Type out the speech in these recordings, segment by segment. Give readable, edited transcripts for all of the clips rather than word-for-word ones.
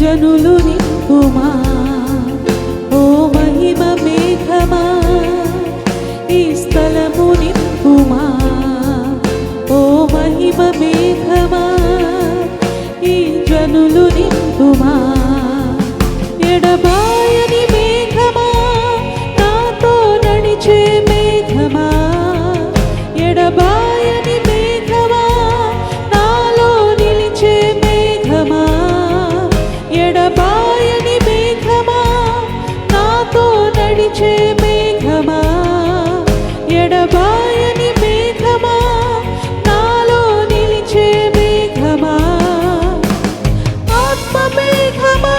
జనులు నింపుమా ఓ మహిమ మేఘమా ఈ స్థలము నింపుమా ఓ మహిమ మేఘమా ఈ జనులు నింపుమా ఎడబాయని మేఘమా నాతో నడిచే మేఘమా ఎడబాయని మేఘమా నాలో నిలిచే మేఘమా ఎడబాయని మేఘమా నాతో నడిచే మేఘమా ఎడబాయని మేఘమా నాలో నిలిచే మేఘమా ఆత్మ మేఘమా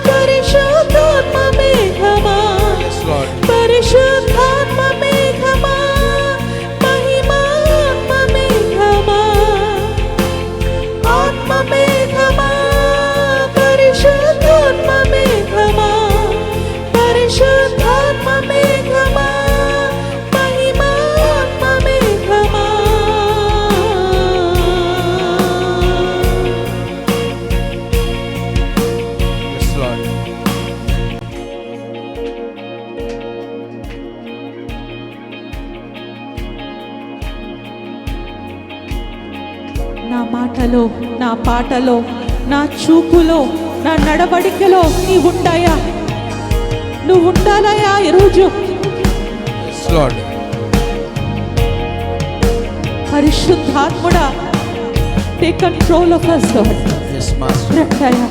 పరిశుద్ధాత్మ మేఘమా పరిశుద్ధాత్మ మేఘమా మహిమాత్మ మేఘమా ఆత్మ మేఘమా పరిశుద్ధాత్మ మేఘమా పరిశుద్ధాత్మ మేఘమా మహిమాత్మ మేఘమా Yes, Lord. నా మాటలో నా పాటలో నా చూపులో నా నడవడికలో నీవు ఉంటాయా నువ్వు ఉండాలయా ఈరోజు Yes, Lord. పరిశుద్ధాత్ముడా take control of us Lord Yes, Master. రండయ్యా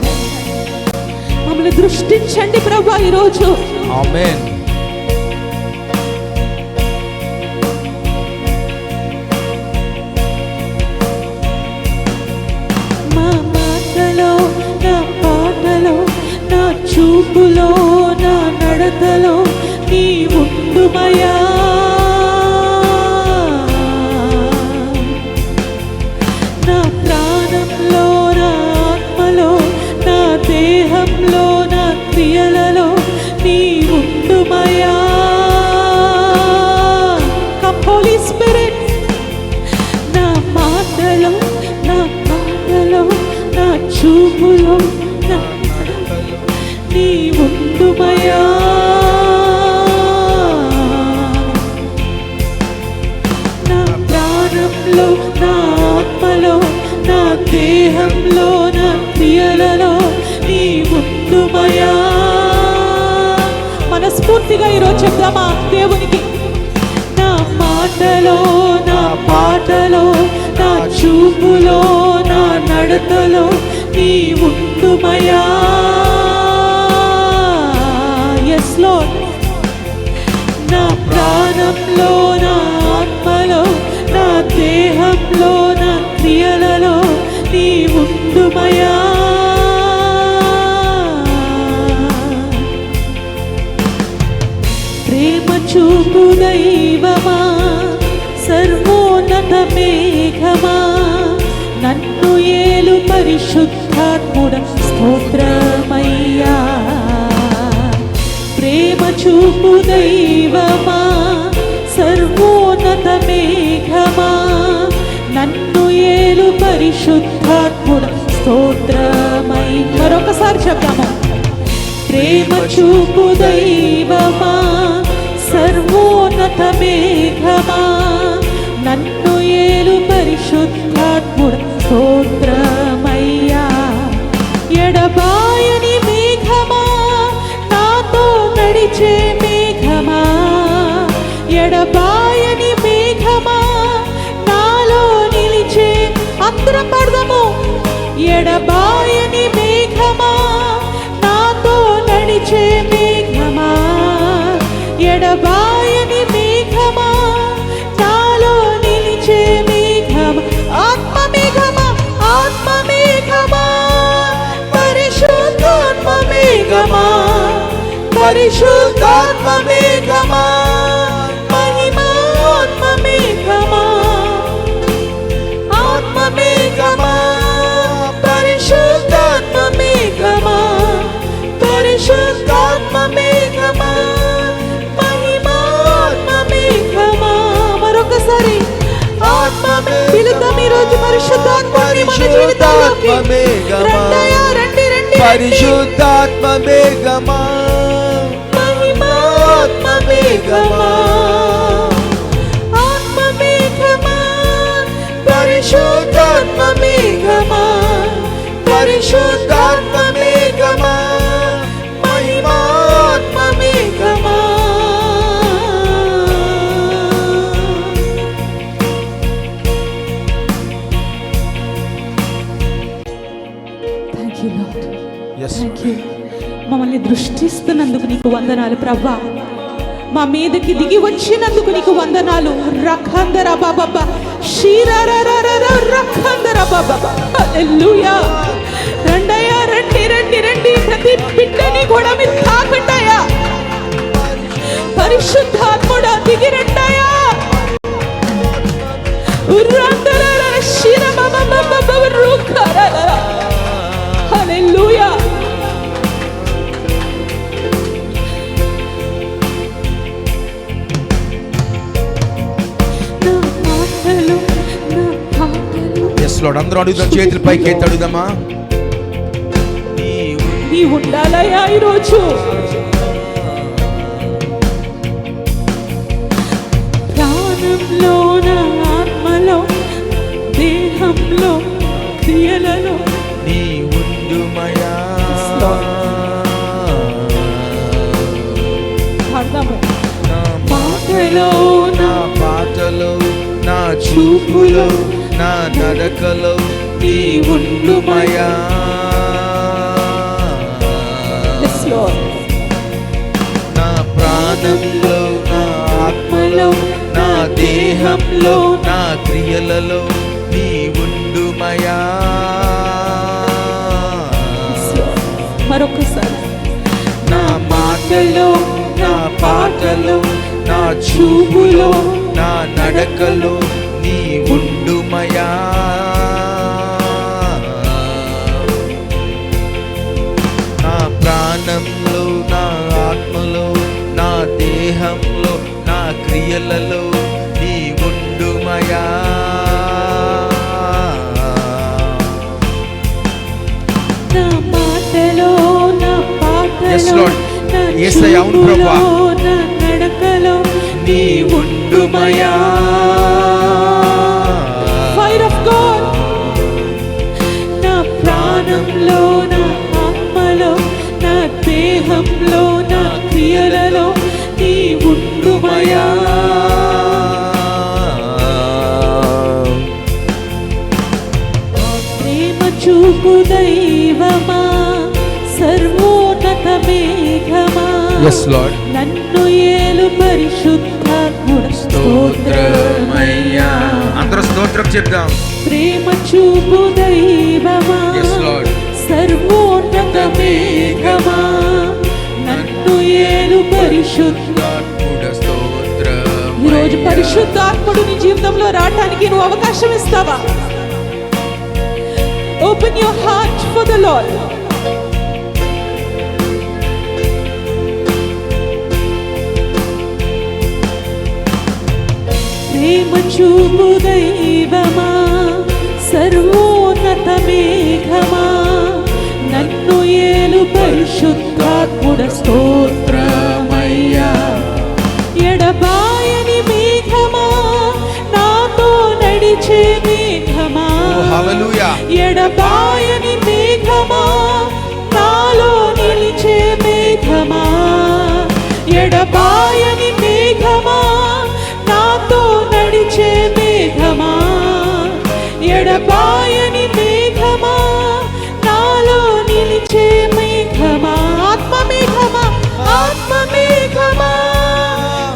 మమ్మల్ని దృష్టించండి ప్రభువా ఈరోజు Amen. మా మాటలో నా పాటలో నా చూపులో నా నడతలో నీ ఉండుమయా నా ప్రాణంలో నా ఆత్మలో నా దేహంలో నా క్రియలలో నీ ఉండుమయా కమ్ హోలీ స్పిరిట్ నా మాటలో నా పాటలో నా చూపులో నా నీ ఉండుమయా నా ప్రాణంలో నా ఆత్మలో నా దేహంలో నా క్రియలలో నీ ఉండుమయా మనస్ఫూర్తిగా ఈరోజు చెప్దామా దేవునికి నా మాటలో నా పాటలో నా చూపులో నా నడతలో నీ ఉండుమయా ఎస్ లార్డ్ నా ప్రాణంలో నా ఆత్మలో నా దేహంలో నా క్రియలలో నీ ఉండుమయా ప్రేమ చూపు దైవమా సర్వోన్నత మేఘమా నన్ను ఏలు పరిశుద్ధాత్ముడ స్తోత్రమయ్యా ప్రేమ చూపు దైవమా సర్వోన్నత మేఘమా నన్ను ఏలు పరిశుద్ధాత్ముడ స్తోత్రమై మరొకసారి చెప్తాము ప్రేమ చూపు దైవమా సర్వోన్నత మేఘమా నన్ను ఏలు పరిశుద్ధాత్ముడ స్తోత్రమయ్యా ఎడబాయని మేఘమా నాతో నడిచే మేఘమా ఎడబాయని మేఘమా నాలో నిలిచే అందరం పడదాము ఎడబాయని మేఘమా నాతో నడిచే మేఘమా ఎడబాయని మేఘమా నాలో నిలిచే మేఘమా ఆత్మ మేఘమా పరిశుద్ధాత్మ మేఘమా పరిశుద్ధాత్మ మేఘమా మహిమాత్మ మేఘమా ఆత్మ మేఘమా పరిశుద్ధాత్మ మేఘమా పరిశుద్ధాత్మ మేఘమా మహిమాత్మ మేఘమా మరొకసారి ఆత్మ పిలుద్దాం ఈరోజు పరిశుద్ధాత్మని మన జీవితాల్లోకి రండి పరిశుద్ధాత్మ మేఘమా మహిమాత్మ మేఘమా ఆత్మ మేఘమా పరిశుద్ధాత్మ మేఘమా పరిశుద్ధాత్మ మేఘమా మహిమాత్మ మేఘమా థాంక్యూ లార్డ్ Yes. థాంక్యూ మమ్మల్ని దృష్టిస్తున్నందుకు నీకు వందనాలు ప్రభువా మా మీదకి దిగి వచ్చినందుకు నీకు వందనాలు రఖందర బాబా షీరరరరర రఖందర బాబా హల్లెలూయా రండయ్యా రండి రండి రండి ప్రతి బిడ్డని కూడా మీరు తాకండయ్యా పరిశుద్ధాత్ముడా దిగి రండయ్యా ఉర్రందరర షీర బాబా రుఖరరర హల్లెలూయా Lord, అందరూ అడుగుదాం, చేతుల పైకి ఎత్తి అడుగుదామా. నీ ఉండాలయ్యా ఈరోజు ప్రాణంలో నా ఆత్మలో దేహంలో క్రియలలో నీ ఉండుమయా. నా మాటలో నా పాటలో నా చూపులో నా నడకలో నీ ఉండుమయా. నా ప్రాణంలో నా ఆత్మలో నా దేహంలో నా క్రియలలో నీ ఉండుమయా. మరొకసారి నా మాటలో నా పాటలో నా చూపులో నా నడకలో నీ ఉండుమయా. నా ప్రాణంలో నా ఆత్మలో నా దేహంలో నా క్రియలలో నీ ఉండుమయా. నా మాటలో నా Yes, పాటలో Lord. నా యేసయ్య, అవును ప్రభువా. చూపులో నా నడకలో నీ ఉండుమయా. ఫైర్ ఆఫ్ గాడ్ నా ప్రాణంలో నా ఆత్మలో నా దేహంలో నా క్రియలలో నీ ఉండుమయా. ప్రేమ చూపు దైవమా సర్వోన్నత మేఘమా Yes, Lord. నన్ను ఏలు పరిశుద్ధాత్ముడ స్తోత్రమయ్యా. అందరూ స్తోత్రం చెప్దాం. ప్రేమ చూపు దైవమా Yes, Lord. సర్వోన్నత మేఘమా నన్ను ఏలు పరిశుద్ధాత్ముడ స్తోత్రం. ఈరోజు పరిశుద్ధాత్ముడు నీ జీవితంలో రావడానికి నువ్వు అవకాశం ఇస్తావా? Open your heart for the lord. ప్రేమ చూపు దైవమా సర్వోన్నత మేఘమా నన్ను ఏలు పరిశుద్ధాత్ముడ స్తోత్రమయ్యా. ఎడబాయని మేఘమా నాతో నడిచే మేఘమా హల్లెలూయా. ఎడబాయని మేఘమా నాలో నిలిచే మేఘమా ఎడబాయని మేఘమా నాతో నడిచే మేఘమా ఎడబాయని మేఘమా నాలో నిలిచే మేఘమా. ఆత్మ మేఘమా ఆత్మ మేఘమా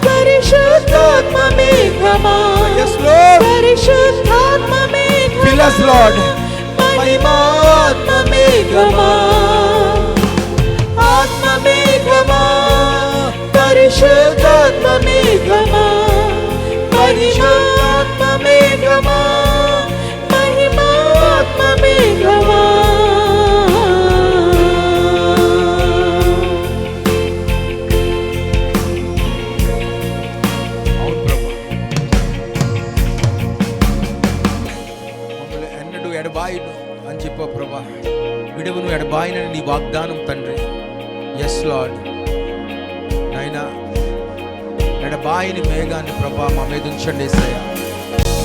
పరిశుద్ధాత్మ మేఘమా Yes, Lord. పరిశుద్ధాత్మ మేఘమా Fill us, Lord. మహిమాత్మ మేఘమా ఆత్మ మేఘమా పరిశుద్ధాత్మ మేఘమా పరిశుద్ధాత్మ మేఘమా మహిమాత్మ మేఘమా. అవును ప్రభు. మమ్మల్ని ఎన్నడూ ఎడబాయును అని చెప్పు ప్రభా. విడువను ఎడబాయిన నీ వాగ్దానం తండ్రి. ఎస్ లార్డ్ నాయనా, ఎడబాయిని మేఘాన్ని ప్రభా మా మీద ఉంచండి యేసయ్యా.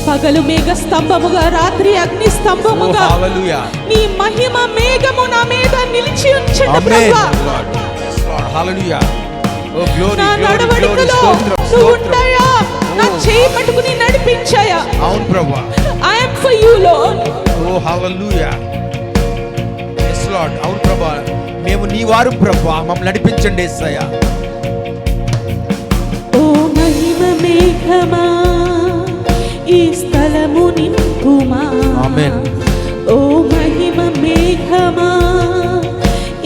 పగలు మేఘ స్తంభముగా, రాత్రి అగ్ని స్తంభముగా హల్లెలూయా, నీ మహిమ మేఘము నా మీద నిలిచి ఉంచండి ప్రభువా. హల్లెలూయా. ఓ గ్లోరీ, నా గ్లోరీ, నడవడికలో నువ్వు ఉంటాయా, నా చేయి పట్టుకుని నడిపించాయా. అవును ప్రభువా. I am for you Lord. Oh hallelujah. yes lord. అవును ప్రభువా, మేము నీ వారు ప్రభువా, మమ్మల్ని నడిపించండి యేసయ్యా. ఓ మహిమ మేఘమా ఈ స్థలము నింపుమా. ఆమేన్. ఓ మహిమ మేఘమా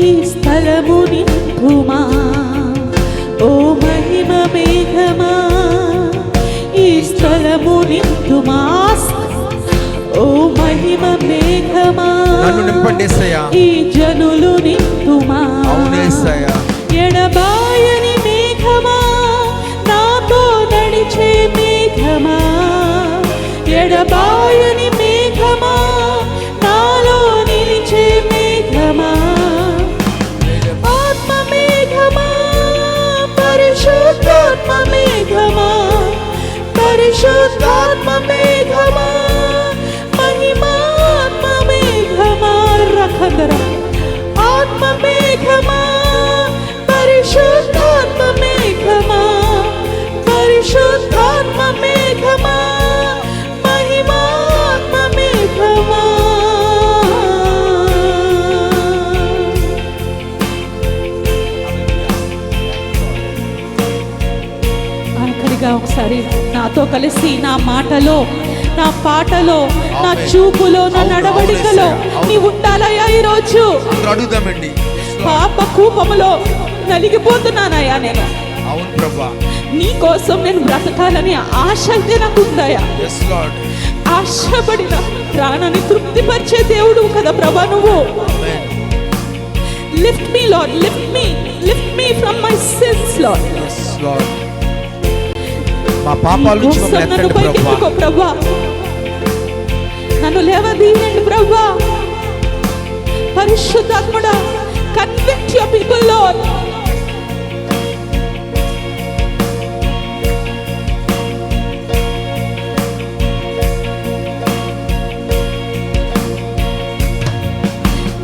ఈ స్థలము నింపుమా. ఓ మహిమ మేఘమా ఈ స్థలము నింపుమా. ఓ మహిమ మేఘమా నన్ను నింపండి యేసయ్యా. ఈ జనులు నింపుమా. అవును యేసయ్యా. ఎడబాయని మేఘమా నాతో నడిచే మేఘమా. ఎడబాయని మేఘమా నాలో నిలిచే మేఘమా. ఆత్మ మేఘమా, పరిశుద్ధాత్మ మేఘమా, పరిశుద్ధాత్మ మేఘమా, మహిమాత్మ మేఘమా. రఖందర ఆత్మ మేఘమా, పరిశుద్ధాత్మ మేఘమా, పరిశుద్ధాత్మ మేఘమా, మహిమాత్మ మేఘమా. ఆఖరిగా ఒకసారి నాతో కలిసి నా మాటలో, నా పాటలో, నా చూపులో, నా నడవడికలో నీవు ఉండాలయ్యా. ఈరోజు అడుగుదామండి. పాప కూపములో నలిగిపోతున్నానయ్యా నేను. అవును ప్రభా. నీ కోసం నేను బ్రతకాలని ఆశ అయితే నాకు ఉందయ్యా. yes lord. ఆశపడిన ప్రాణాన్ని తృప్తిపరిచే దేవుడు కదా ప్రభా నువ్వు. ఆమేన్. Lift me lord, lift me from my sins lord. yes lord. మా పాపాల నుంచి మమ్మల్ని నన్ను ఎత్తండి పైకెత్తుకో ప్రభా. ప్రభా, నన్ను లేవదీయండి ప్రభా. పరిశుద్ధాత్ముడా, కన్విక్ట్ యువర్ పీపుల్ లార్డ్.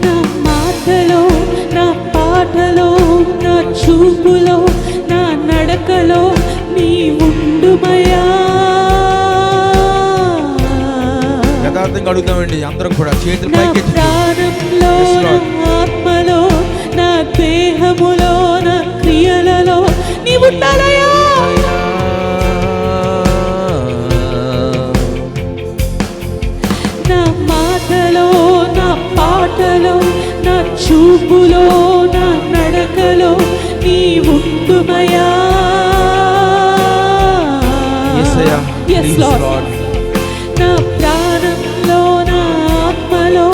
నా మాటలో, నా పాటలో, నా చూపులో, నా నడకలో నీ ఉండుమయా. యథార్థంగా అడుగుదామండి అందరం కూడా. చేతులు నా పైకెత్తి. ప్రాణంలో, Yes, నా Lord. ఆత్మలో, నా దేహములో, నా క్రియలలో నీ ఉండాలయా. నా మాటలో, నా పాటలో, నా చూపులో, నా నడకలో నీ ఉండుమయా. యేసయ్యా, Yes, please, Lord. Lord. నా ప్రాణంలో, నా ఆత్మలో,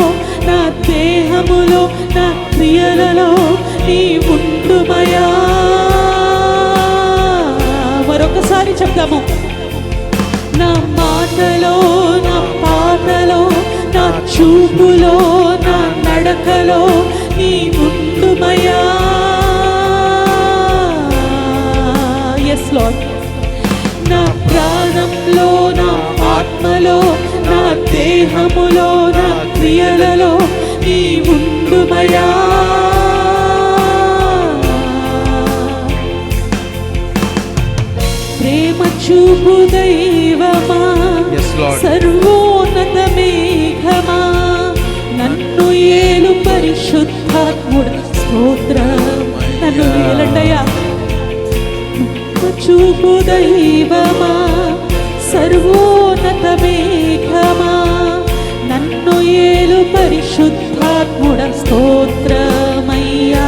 నా దేహములో, నా క్రియలలో నీ ఉండుమయా. మరొకసారి చెప్తాము. నా మాటలో, నా పాటలో, నా చూపులో, నా నడకలో నీ ఉండుమయా. Yes lord. నా ప్రాణంలో, నా ఆత్మలో, నా దేహములో, నా క్రియలలో నీ ఉండుమయా. ప్రేమ చూపు దైవమా, Yes, Lord. సర్వోన్నత మేఘమా, నన్ను ఏలు పరిశుద్ధాత్ముడ. స్తోత్రం. నన్ను ఏలండయ్యా. చూపు దైవమా, సర్వోన్నత మేఘమా, నన్ను ఏలు పరిశుద్ధాత్ముడ. స్తోత్రమయ్యా.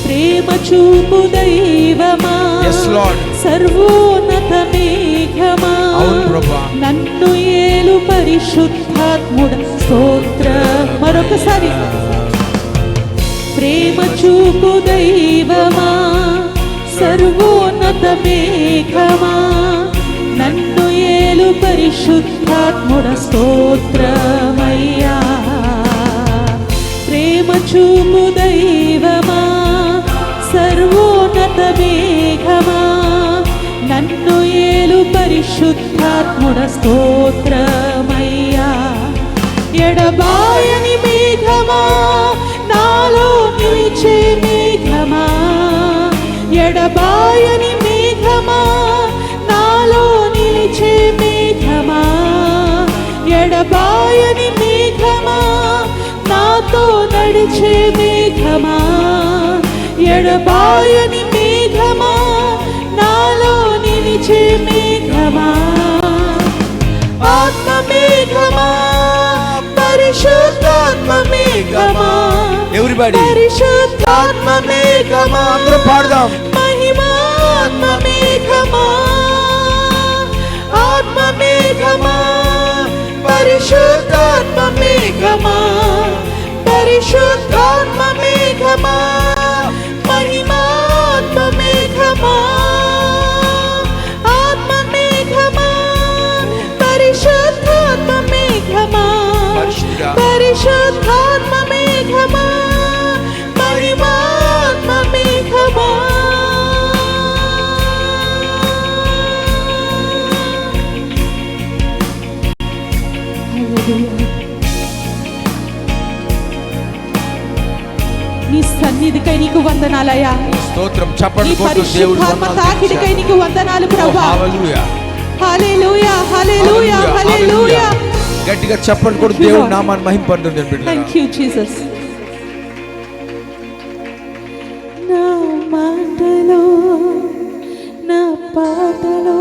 ప్రేమ చూపు దైవమా, Yes, Lord. సర్వోన్నత మేఘమా, అవును ప్రభా. నన్ను ఏలు పరిశుద్ధాత్ముడ. స్తోత్రం. మరొకసారి. ప్రేమ చూపు దైవమా, సర్వోన్నత మేఘమా, నన్ను ఏలు పరిశుద్ధాత్ముడ. స్తోత్రమయ్యా. చూపు దైవమా, సర్వోన్నత మేఘమా, నన్ను ఏలు పరిశుద్ధాత్ముడ స్తోత్రమయ్యా. ఎడబాయని మేఘమా, నాలో నిలిచే మేఘమా, ఎడబాయని మేఘమా, నాలో నిలిచే మేఘమా, ఎడబాయని మేఘమా, నాతో నడిచే మేఘమా, ఎడబాయని మేఘమా, నాలో నిలిచే మేఘమా. ఆత్మ మేఘమా, పరిశుద్ధాత్మ మేఘమా, ఎవ్రీబడి పరిశుద్ధాత్మ మేఘమా, అందరూ పాడదాం. మహిమాత్మ మేఘమా, ఆత్మ మేఘమా, పరిశుద్ధాత్మ మేఘమా, పరిశుద్ధాత్మ మేఘమా, మహిమాత్మ మేఘమా, ఆత్మ మేఘమా, పరిశుద్ధాత్మ మేఘమా, పరిశుద్ధాత్మ మేఘమా, మహిమాత్మ మేఘమా. నీ సన్నిధికై నీకు వందనాలయ్యా. స్తోత్రం. చప్పట్లు నీ కొడుతూ దేవుడు పరిశుద్ధాత్మ తాకిడికై నీకు వందనాలు ప్రభువా. హల్లెలూయా, హల్లెలూయా, హల్లెలూయా, హల్లెలూయా. గట్టిగా చప్పట్లు కొడుతూ దేవుడి నామాన్ని మహిమపడుతుంది బిడ్డలారా. Thank you Jesus. నా మాటలో నా పాటలో